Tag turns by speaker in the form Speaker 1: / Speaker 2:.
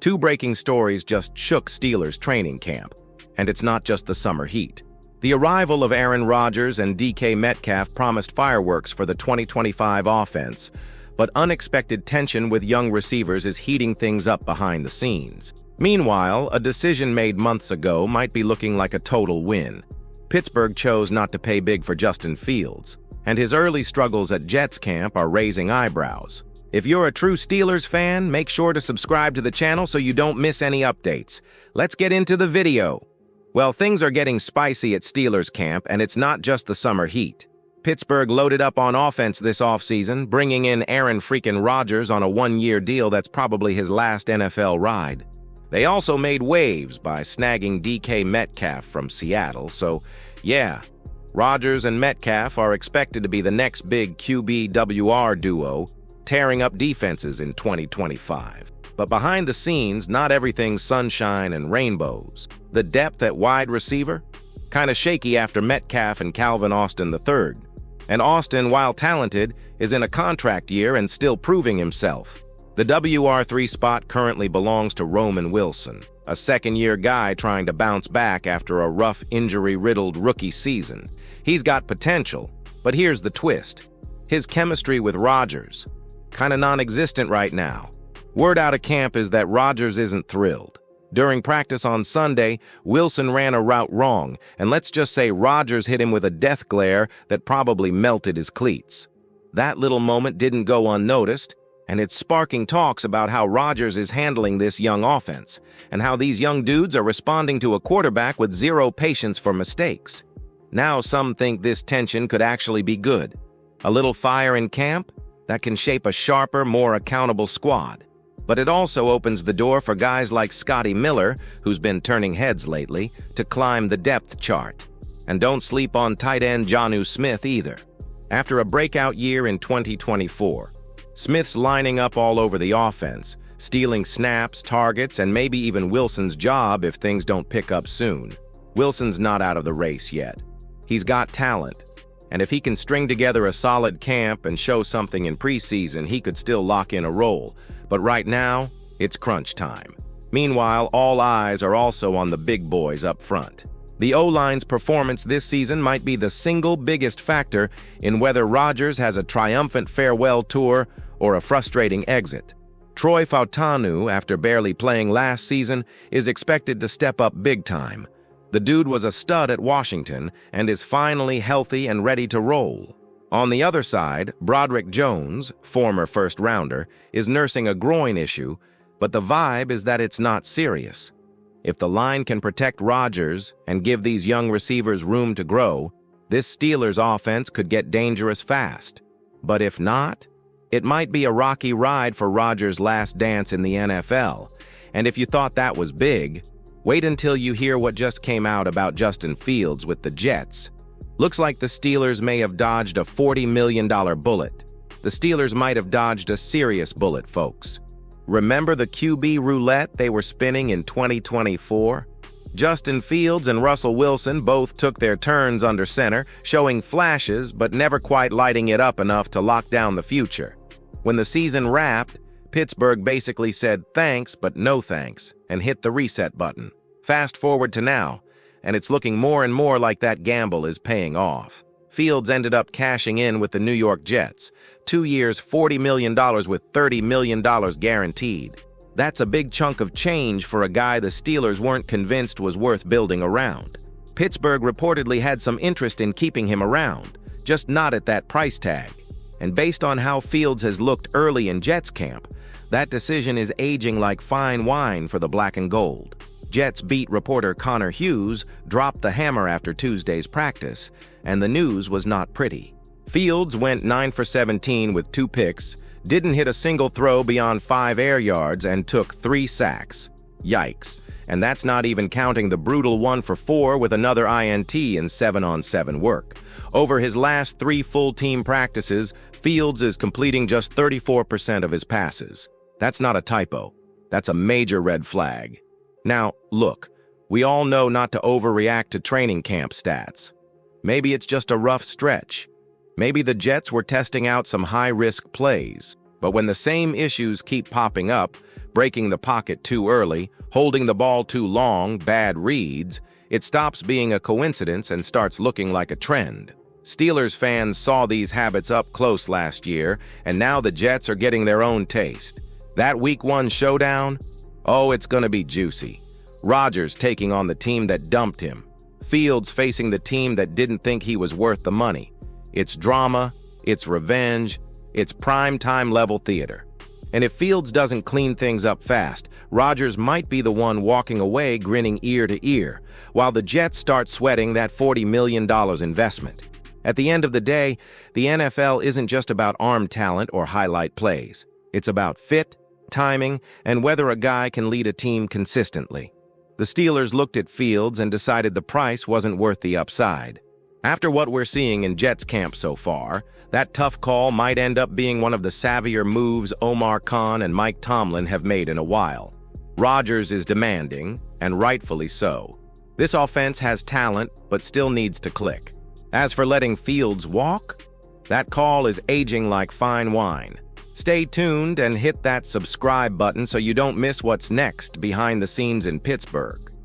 Speaker 1: Two breaking stories just shook Steelers training camp, and it's not just the summer heat. The arrival of Aaron Rodgers and DK Metcalf promised fireworks for the 2025 offense, but unexpected tension with young receivers is heating things up behind the scenes. Meanwhile, a decision made months ago might be looking like a total win. Pittsburgh chose not to pay big for Justin Fields, and his early struggles at Jets camp are raising eyebrows. If you're a true Steelers fan, make sure to subscribe to the channel so you don't miss any updates. Let's get into the video. Well, things are getting spicy at Steelers camp, and it's not just the summer heat. Pittsburgh loaded up on offense this offseason, bringing in Aaron freaking Rodgers on a one-year deal that's probably his last NFL ride. They also made waves by snagging DK Metcalf from Seattle, so yeah, Rodgers and Metcalf are expected to be the next big QB-WR duo, tearing up defenses in 2025. But behind the scenes, not everything's sunshine and rainbows. The depth at wide receiver? Kind of shaky after Metcalf and Calvin Austin III. And Austin, while talented, is in a contract year and still proving himself. The WR3 spot currently belongs to Roman Wilson, a second-year guy trying to bounce back after a rough, injury-riddled rookie season. He's got potential, but here's the twist. His chemistry with Rodgers, kind of non-existent right now. Word out of camp is that Rodgers isn't thrilled. During practice on Sunday, Wilson ran a route wrong, and let's just say Rodgers hit him with a death glare that probably melted his cleats. That little moment didn't go unnoticed, and it's sparking talks about how Rodgers is handling this young offense, and how these young dudes are responding to a quarterback with zero patience for mistakes. Now some think this tension could actually be good. A little fire in camp that can shape a sharper, more accountable squad. But it also opens the door for guys like Scotty Miller, who's been turning heads lately, to climb the depth chart. And don't sleep on tight end Jonnu Smith either. After a breakout year in 2024, Smith's lining up all over the offense, stealing snaps, targets, and maybe even Wilson's job if things don't pick up soon. Wilson's not out of the race yet. He's got talent, and if he can string together a solid camp and show something in preseason, he could still lock in a role. But right now, it's crunch time. Meanwhile, all eyes are also on the big boys up front. The O-line's performance this season might be the single biggest factor in whether Rodgers has a triumphant farewell tour or a frustrating exit. Troy Fautanu, after barely playing last season, is expected to step up big time. The dude was a stud at Washington and is finally healthy and ready to roll. On the other side, Broderick Jones, former first-rounder, is nursing a groin issue, but the vibe is that it's not serious. If the line can protect Rodgers and give these young receivers room to grow, this Steelers offense could get dangerous fast. But if not, it might be a rocky ride for Rodgers' last dance in the NFL. And if you thought that was big, wait until you hear what just came out about Justin Fields with the Jets. Looks like the Steelers may have dodged a $40 million bullet. The Steelers might have dodged a serious bullet, folks. Remember the QB roulette they were spinning in 2024? Justin Fields and Russell Wilson both took their turns under center, showing flashes but never quite lighting it up enough to lock down the future. When the season wrapped, Pittsburgh basically said thanks but no thanks and hit the reset button. Fast forward to now, and it's looking more and more like that gamble is paying off. Fields ended up cashing in with the New York Jets. 2 years, $40 million with $30 million guaranteed. That's a big chunk of change for a guy the Steelers weren't convinced was worth building around. Pittsburgh reportedly had some interest in keeping him around, just not at that price tag. And based on how Fields has looked early in Jets camp, that decision is aging like fine wine for the black and gold. Jets beat reporter Connor Hughes dropped the hammer after Tuesday's practice, and the news was not pretty. Fields went 9 for 17 with 2 picks, didn't hit a single throw beyond 5 air yards, and took 3 sacks. Yikes. And that's not even counting the brutal 1 for 4 with another INT in 7-on-7 work. Over his last 3 full-team practices, Fields is completing just 34% of his passes. That's not a typo. That's a major red flag. Now, look, we all know not to overreact to training camp stats. Maybe it's just a rough stretch. Maybe the Jets were testing out some high-risk plays. But when the same issues keep popping up, breaking the pocket too early, holding the ball too long, bad reads, it stops being a coincidence and starts looking like a trend. Steelers fans saw these habits up close last year, and now the Jets are getting their own taste. That Week 1 showdown? Oh, it's gonna be juicy. Rodgers taking on the team that dumped him. Fields facing the team that didn't think he was worth the money. It's drama, it's revenge, it's prime-time level theater. And if Fields doesn't clean things up fast, Rodgers might be the one walking away grinning ear to ear, while the Jets start sweating that $40 million investment. At the end of the day, the NFL isn't just about arm talent or highlight plays. It's about fit, timing, and whether a guy can lead a team consistently. The Steelers looked at Fields and decided the price wasn't worth the upside. After what we're seeing in Jets camp so far, that tough call might end up being one of the savvier moves Omar Khan and Mike Tomlin have made in a while. Rodgers is demanding, and rightfully so. This offense has talent, but still needs to click. As for letting Fields walk, that call is aging like fine wine. Stay tuned and hit that subscribe button so you don't miss what's next behind the scenes in Pittsburgh.